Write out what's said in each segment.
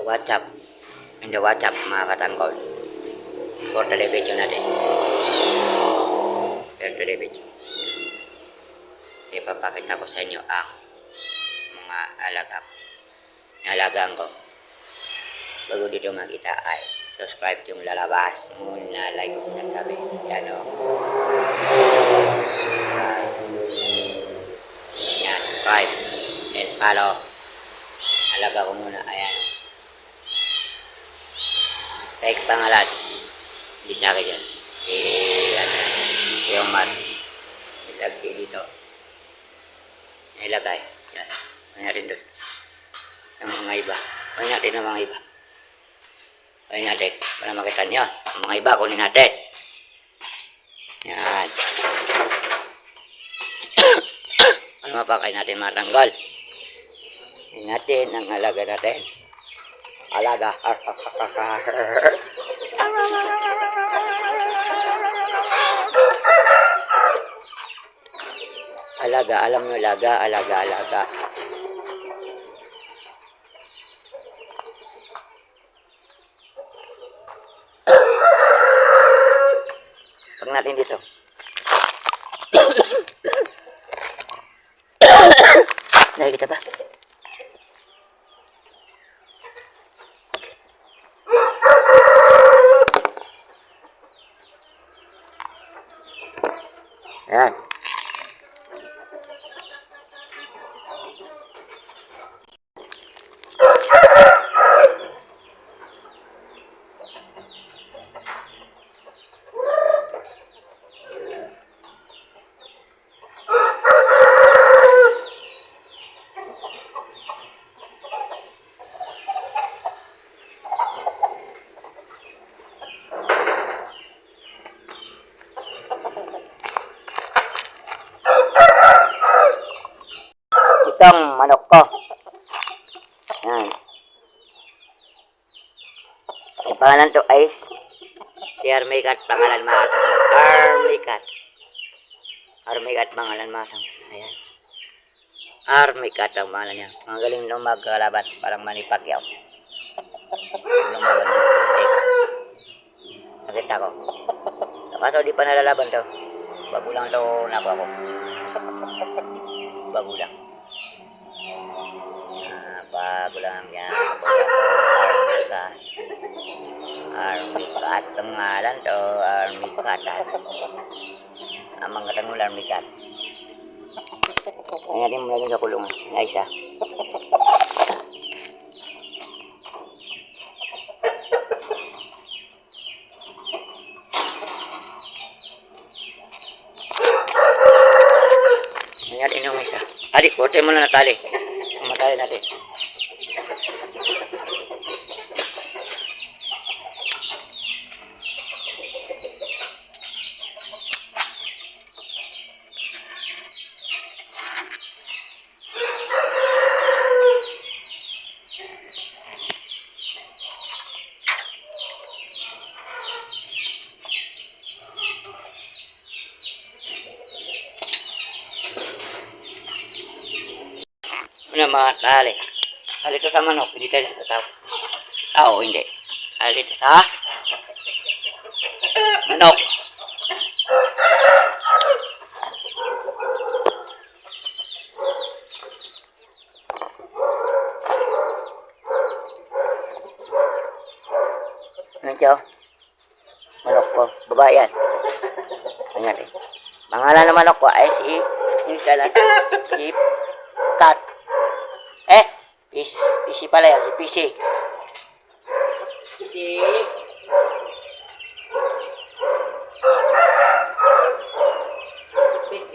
WhatsApp. In the WhatsApp mga katanggol. For the video natin. For the video. Ipapakita ko sa inyo ang mga alagaan ko. Bago dito makita ay subscribe yung lalabas muna, like ko sinasabi. Yan o. Yan, subscribe and follow. Alaga ko muna, ayan. Spike pangalan. Hindi sa akin yan. Yan. Yung mat. Ilagay dito. Ilagay. Yan. Pwede natin doon. Yung mga iba. Pwede natin ang mga iba. Pwede natin. Para makita nyo. Ang mga iba, kunin natin. Yan. Ano mapakay natin mga tanggol? Kunin natin ang alaga natin. Alaga. Alaga, alam nyo alaga. Pag natin dito. Nakikita ba? Ayan. Itong manok ko. Yan. Ang pangalan to ay si Army Cat, pangalan matang. Army Cat pangalan matang. Ayan. Army Cat ang pangalan niya. Ang galing nung magkalaban, parang Manny Pacquiao. Lumaban. Nakita ko. Kaso di pa nalalaban to. Bago lang to nakuha ko. Bago lang yan. Army Cat ang ngalan to. Army Cat. Ang mga tanong Army Cat. Ay natin mo lagi sa kulungan na isa. Ay natin yung isa. Adik, korte mo na natali. Matali natin. Ano mga tali? Tali ito sa manok, hindi tali sa tao. Tao, hindi. Tali ito sa manok. Ano ito? Manok ko. Babae yan. Ayan eh. Pangalan ng manok ko ay si Cat. PC pala yan, si PC. PC. PC.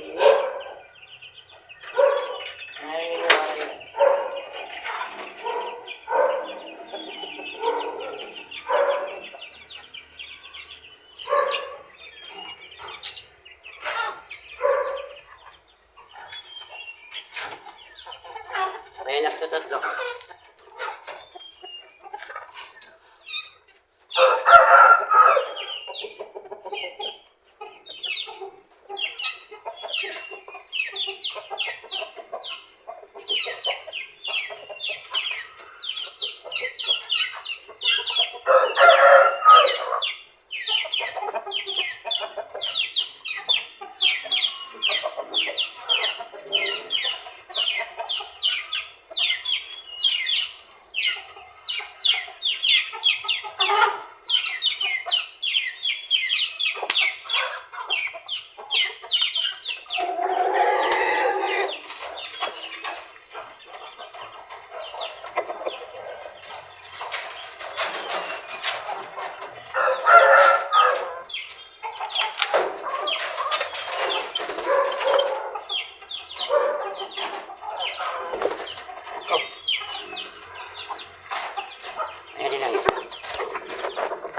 May anak to tatlo.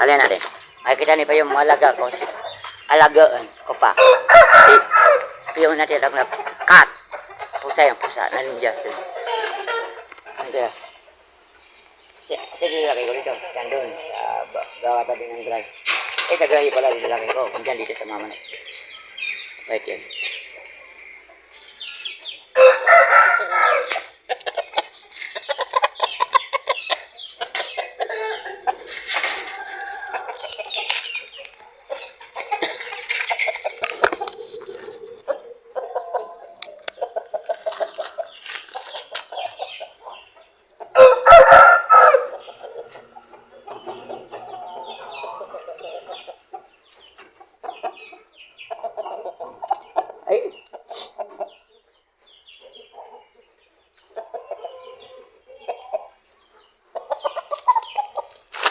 Alin natin. Makikita niyo pa yung mga alaga ko. Alagaan ko pa. Si yung natin na cat. Pusa yung pusa. Nandiyan. Ito. Sige, laki ko dito. Yan doon. Gawa pa din ng drive. Kagahi pala dito laki ko. Kung dyan dito sa mama na. Right yan.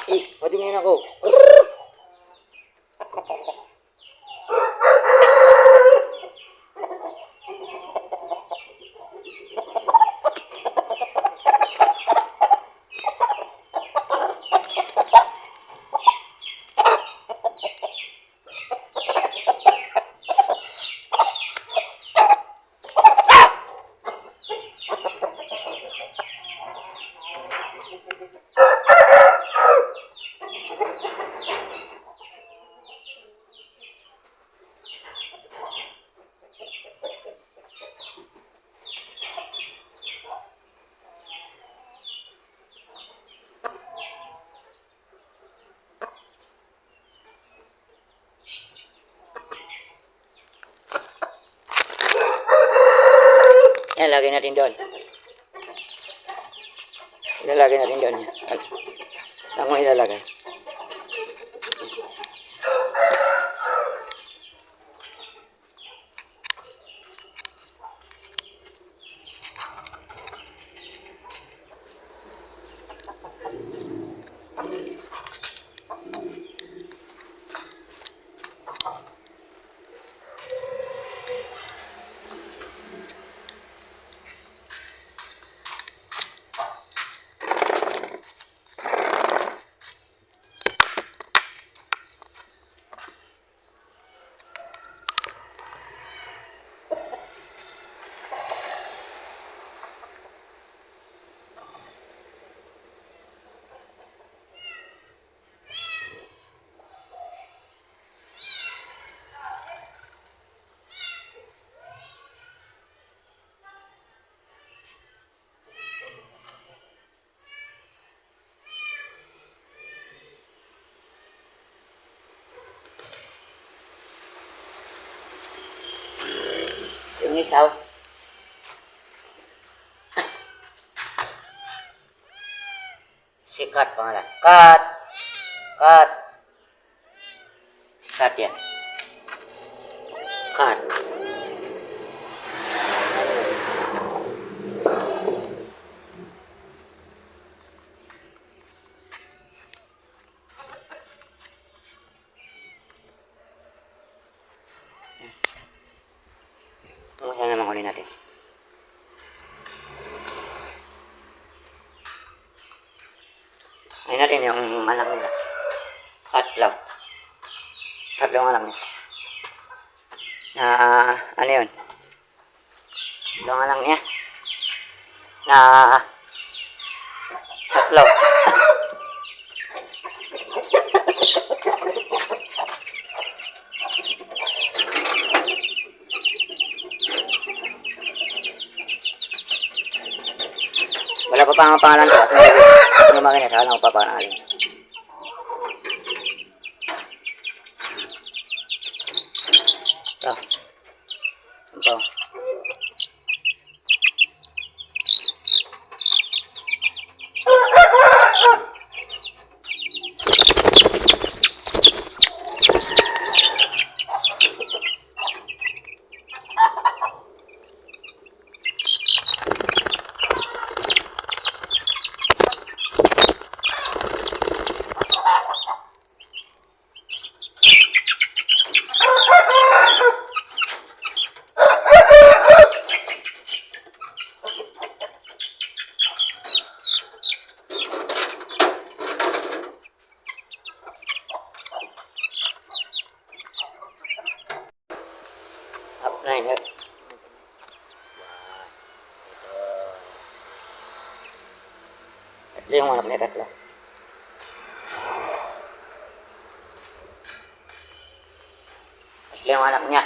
Ay, pwede ngayon ako. Yan, lagay natin doon. Ilalagay natin doon. Saan mo ilalagay? Yung isaw. Si Kat pangalan. Kat. Kat. Kat yan. Kat. Saan naman kunin natin? Ayun natin yung alam nila. Tatlo. Tatlong alam nila. Ano yun? Tatlong alam niya. Tatlo. Wala pa ang pangalan ko kasi hindi maganda sa kanang papangalan. Ito. Tatlo yung anak niya, tatlo. Tatlo yung anak niya.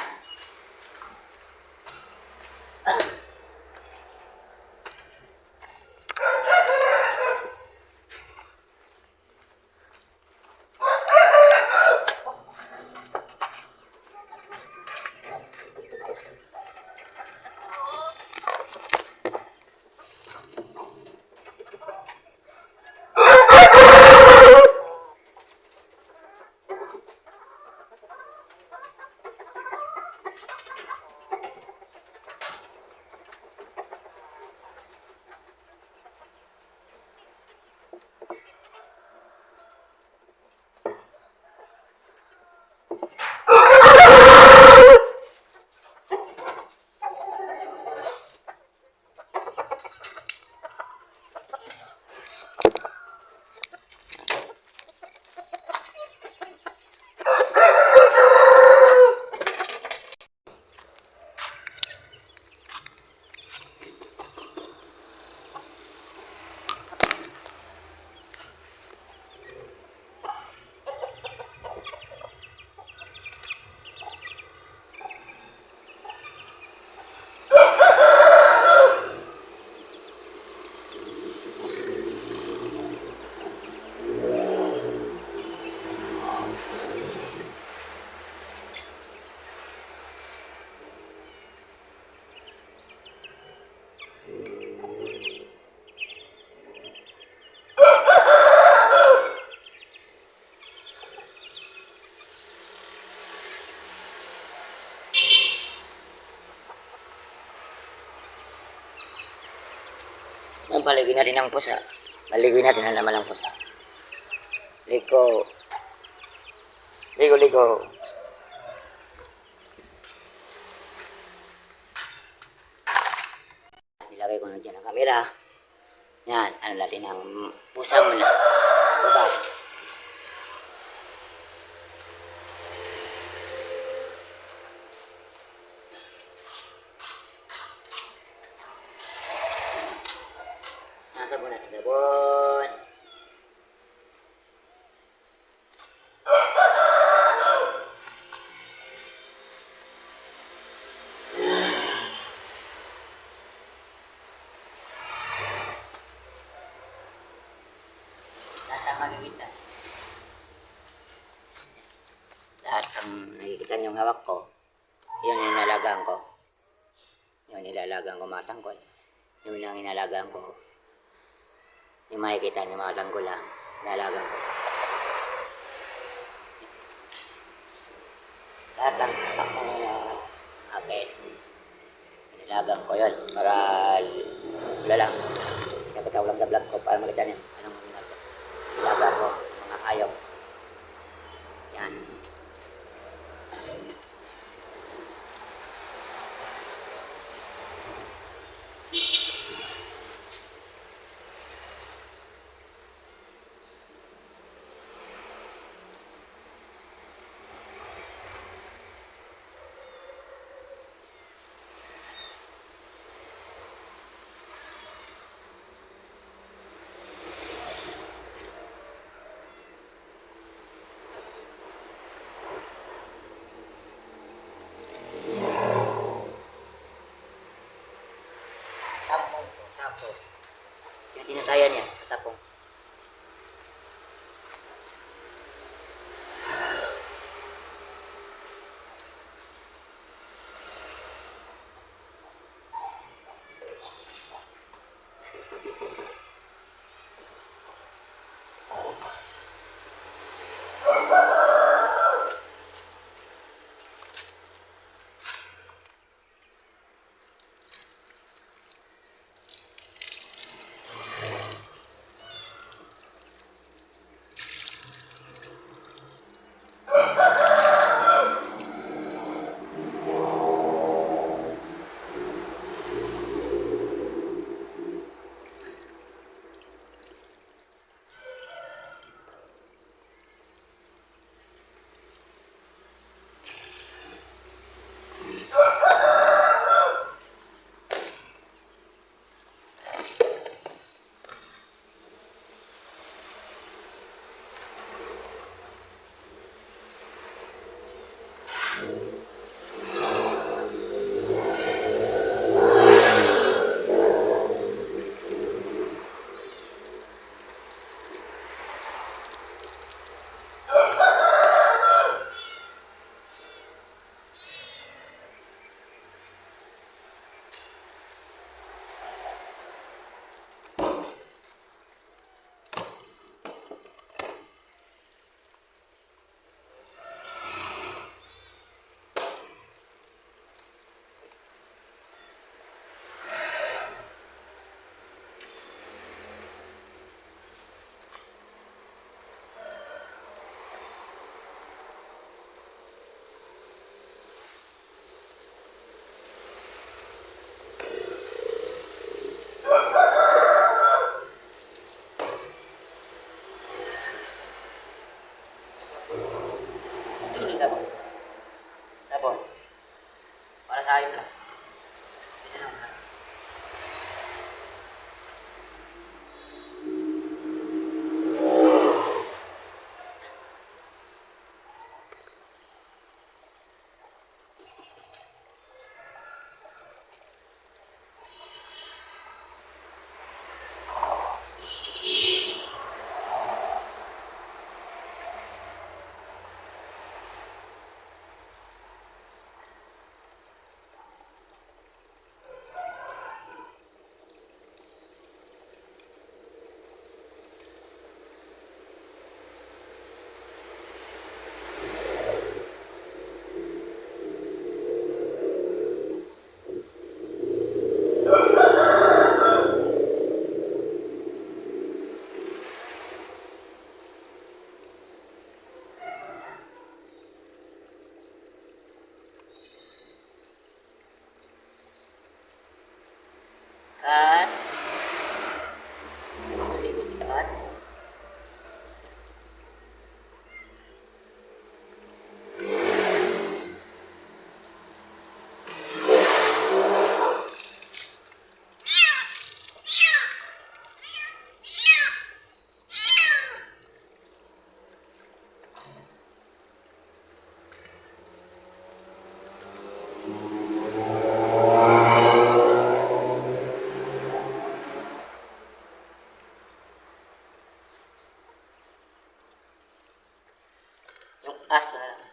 Ang paligid natin ng pusa. Paligid natin ang laman ng pusa. Liko. Liko, liko. Nilagay ko na dyan ang camera. Yan, ano natin ang pusa muna. Bukas. Sabon natin, sabon. Lahat ang makikita. Lahat ang nakikita niyong hawak ko, yun ang inalagaan ko. Yun ilalagaan ko mga tanggol. Yun ang inalagaan ko. Yung makikita niyo mga tanggol lang, inalagaan ko. Lahat ang action na akin, inalagaan ko yun para wala lang. Dapat ako lang vlog ko para makita niyo anong ginagawa. Inalagaan ko mga hayop. Yan. Tapos, yung tinatayan niya, tapong. Aso na lang.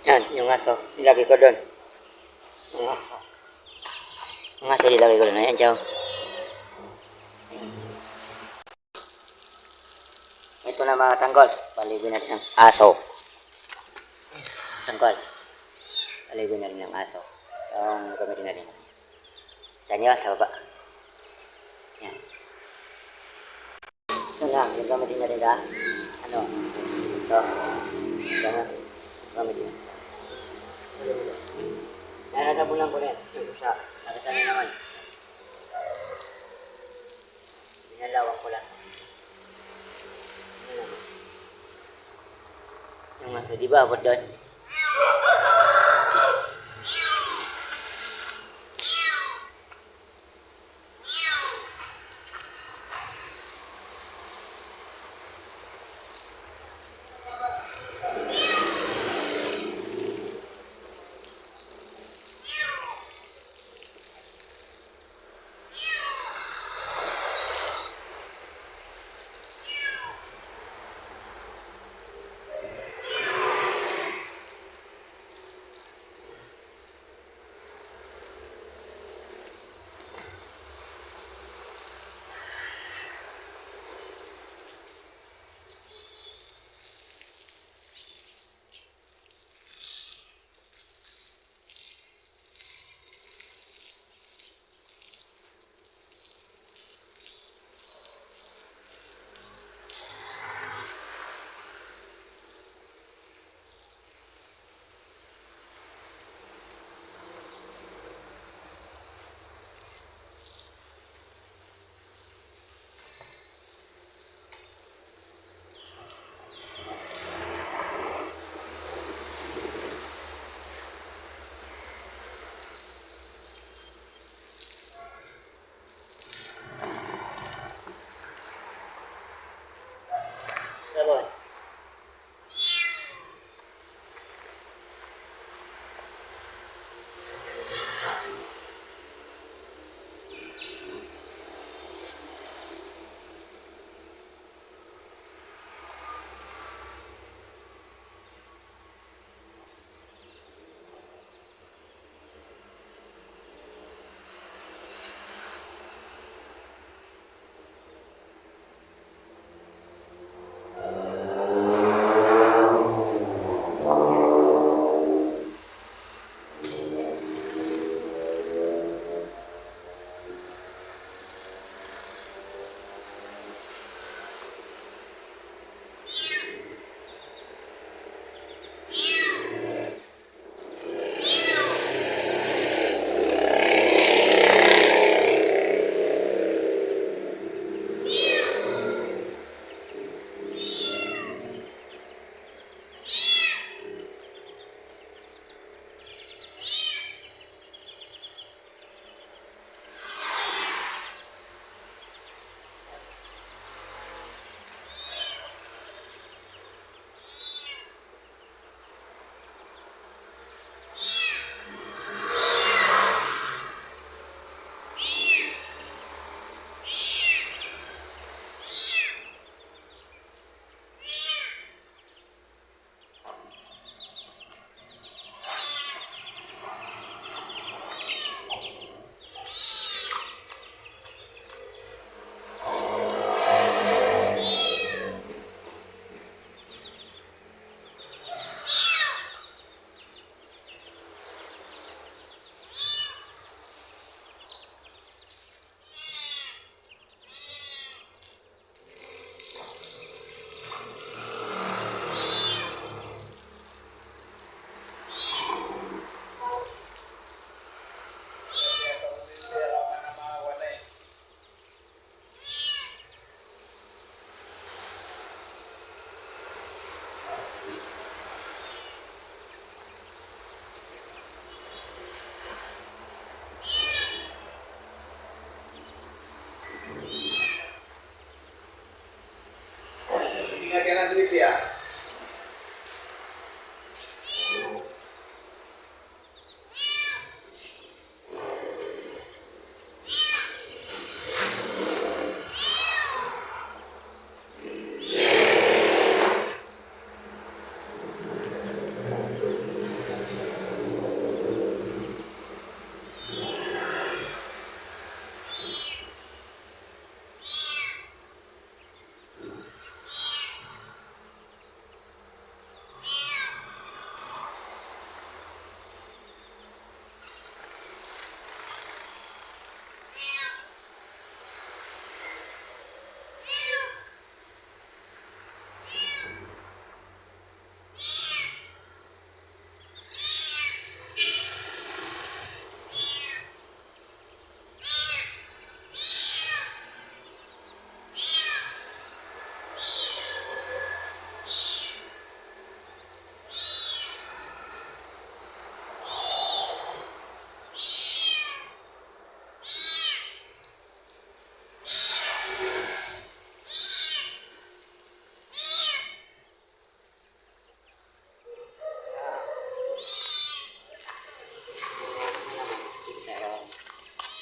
Yan, yung aso. Ilagay ko doon. Yung aso. Yung aso ilagay ko doon. Ayan, chow. Ito na mga tanggol. Paligwin natin ang aso. Tanggol. Paligwin na rin ang aso. Ang gamitin na rin. Yan yun, sa baba. Yan. Ito na, yung gamitin na rin ha. Ano? Ito. Ito na. Gamitin na. Narasabulan ko rin. Yung isa. Nakita na naman. Binalawang ko lang. Yung aso, di ba? Abot doon.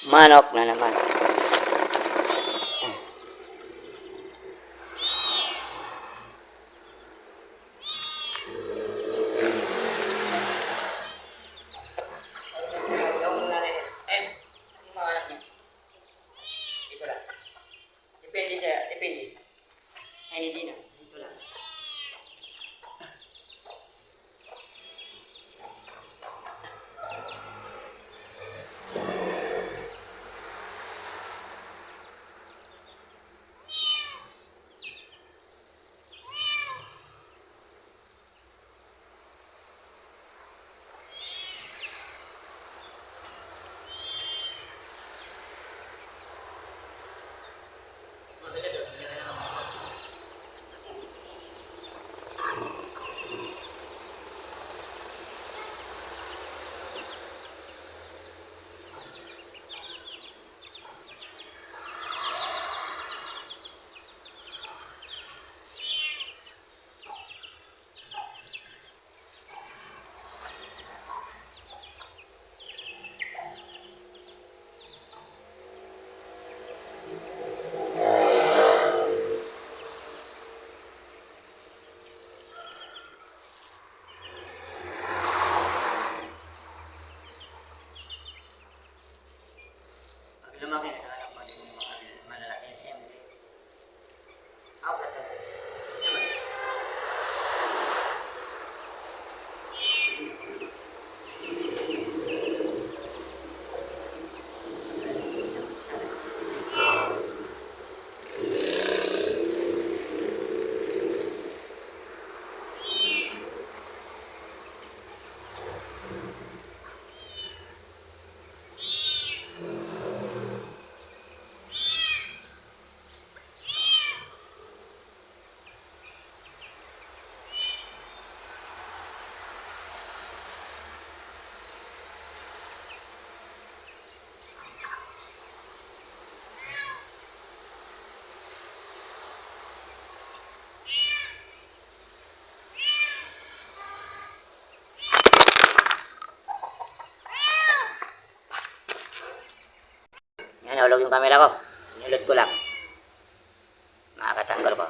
Manok na naman. Depende. Ay, hindi na. Dito lang. Lumaki na sa anak mo din yung mga malalaki. Ako ka sa yan, nahulog yung camera ko. Inulot ko lang. Makakatanggol ko.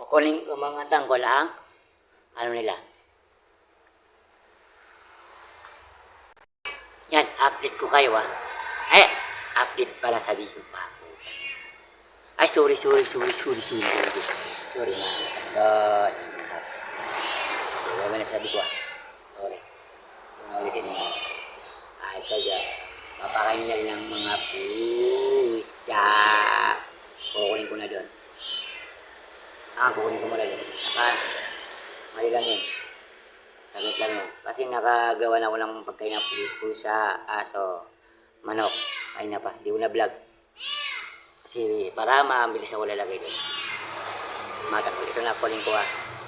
kunin ko mga tanggol ang ano nila. Yan, update ko kayo Ay, update pala sabi ko pa. Ay, sorry. Sorry mga tanggol. Diba na sabi ko Sorry. Ulitin mo. Ay, kaya, papakain na rin ng mga pusa. Kukunin ko na doon. Kukunin ko muna doon. Mali lang yun. Saglit lang yun. Kasi nakagawa na ako ng pagkain ng pusa, aso, manok. Ay na pa, di ko na vlog. Kasi para mabilis ako lalagay doon. Matanggol. Ito na kunin ko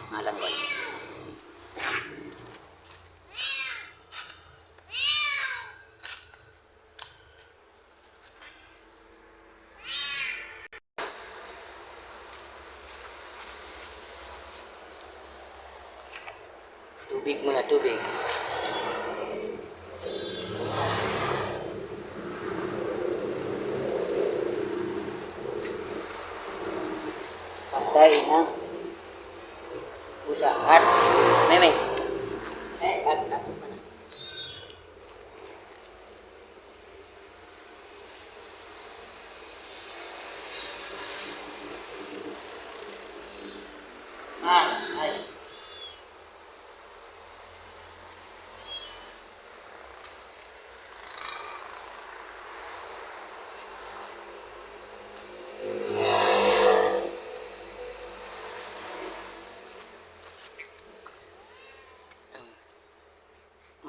Matanggol. Tubig muna, tubig. Pagkain ng pusa. At, may. At, nasa pa na. Ay.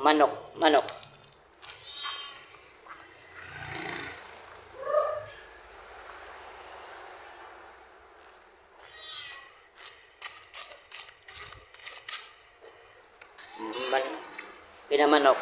Manok. Pinamanok.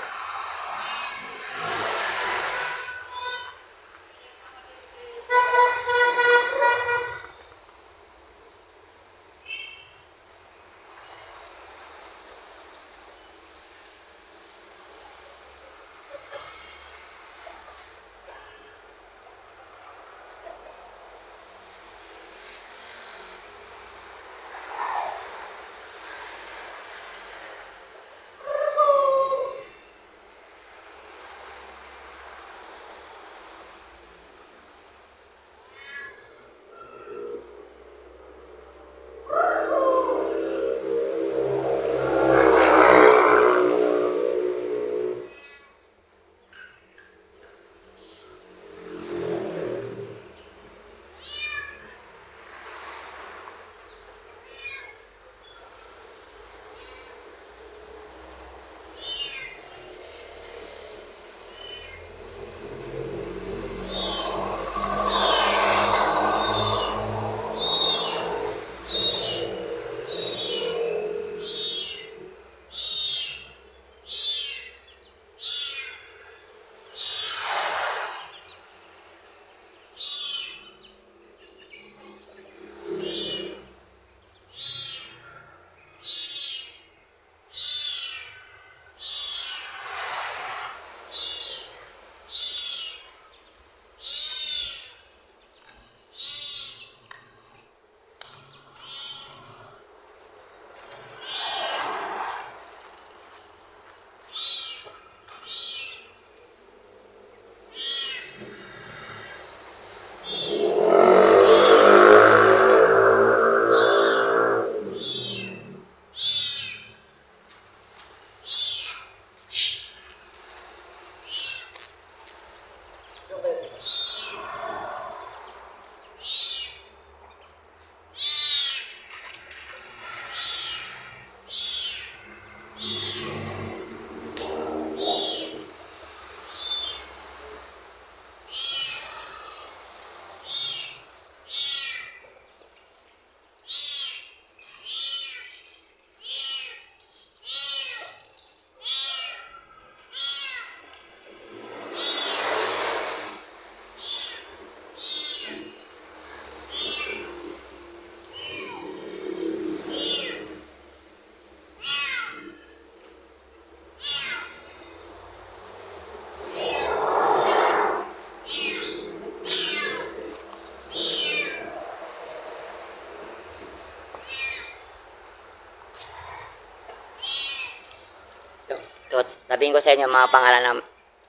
sabihin ko sa inyo mga pangalan ng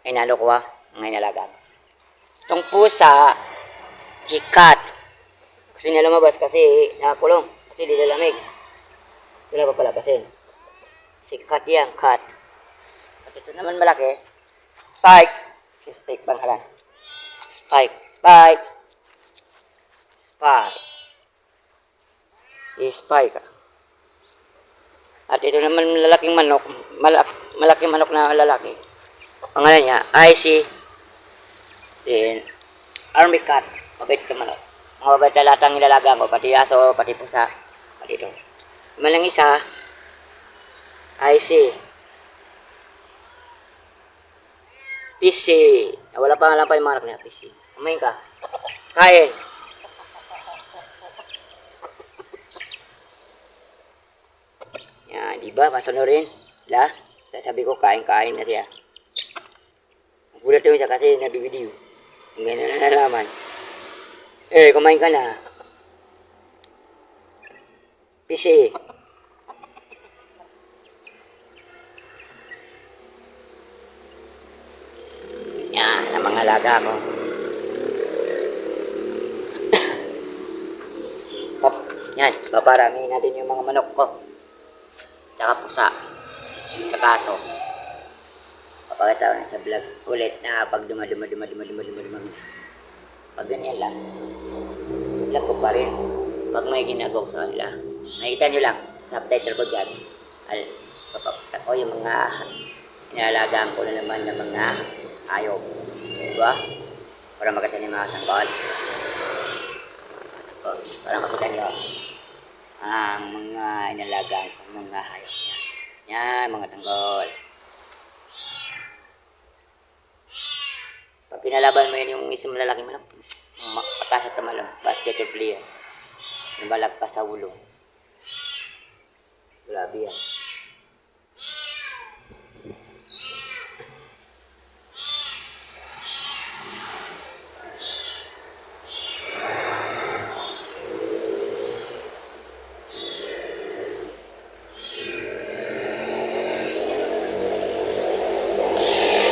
inalo ko ha, mga inalaga. Itong pusa, si cat. Gusto niya lumabas kasi nakakulong. Kasi di lalamig. Wala pa pala kasi. Si cat yan, cat. At ito naman malaki, Spike. Si Spike pangalan. Spike. Spike. Spike. Si Spike. At ito naman lalaking manok. Malaking manok na lalaki. Pangalan niya, Icy. Then, Army Cat. Mabait ka manok. Mga mabait na lahat ang ilalaga ko. Pati aso, pati pusa. Pati ito. Malang isa, Icy. PC. Wala pa lang pa yung mga anak niya. PC. Kumain ka. Kain. Yan, di ba? Masunurin. La, sasabi ko kain-kain na siya. Gulat yung isa kasi nabibideo. Ang ganyan na nalaman. Eh, kumain ka na. PC. Yan, ang mga alaga ko. Yan, paparamihin natin yung mga manok ko. Tsaka pusa. Tsaka aso. Papakita ko na sa vlog ulit na pag duma. Pag ganyan lang. Vlog ko pa rin. Pag may ginagawa ko sa kanila. Nakikita nyo lang. Subtitle ko dyan. Papakita ko yung mga inalagaan ko na naman ng mga ayaw. Diba? Para makita niyo mga sanggol. Para makita niyo ang mga inalagaan ko ng mga hayop yan. Yan, mga tanggol. Pag pinalaban mo yan yung isang lalaki manok, patas at tamalang, basketball player. Nabalagpas sa ulo. Grabe yan.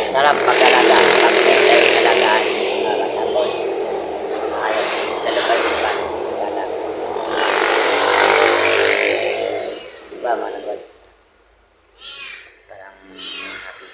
Sarap pag-alaga. Pag alagaan. Matangol. Ayaw. Lalabay yung pan. Diba mga tanggol? Parang happy.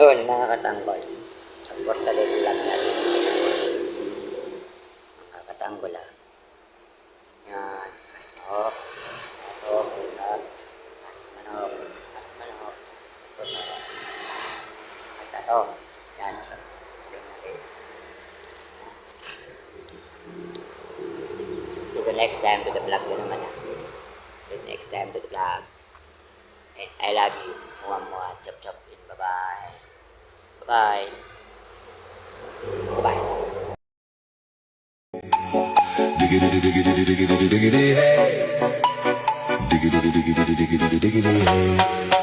Yun, mga katanggol. Pagportalin lang natin. Mga katanggol ah. Yan. Manok. Aso, pusa. Manok. Manok. Pusa. At aso. Yan. To the next time to the vlog ko naman ah. To the next time to the vlog. And I love you. Mua mua. Chop chop. Bye-bye. Bye-bye. Bye-bye. Diggity diggity diggity diggity diggity hey. Diggity diggity diggity diggity hey.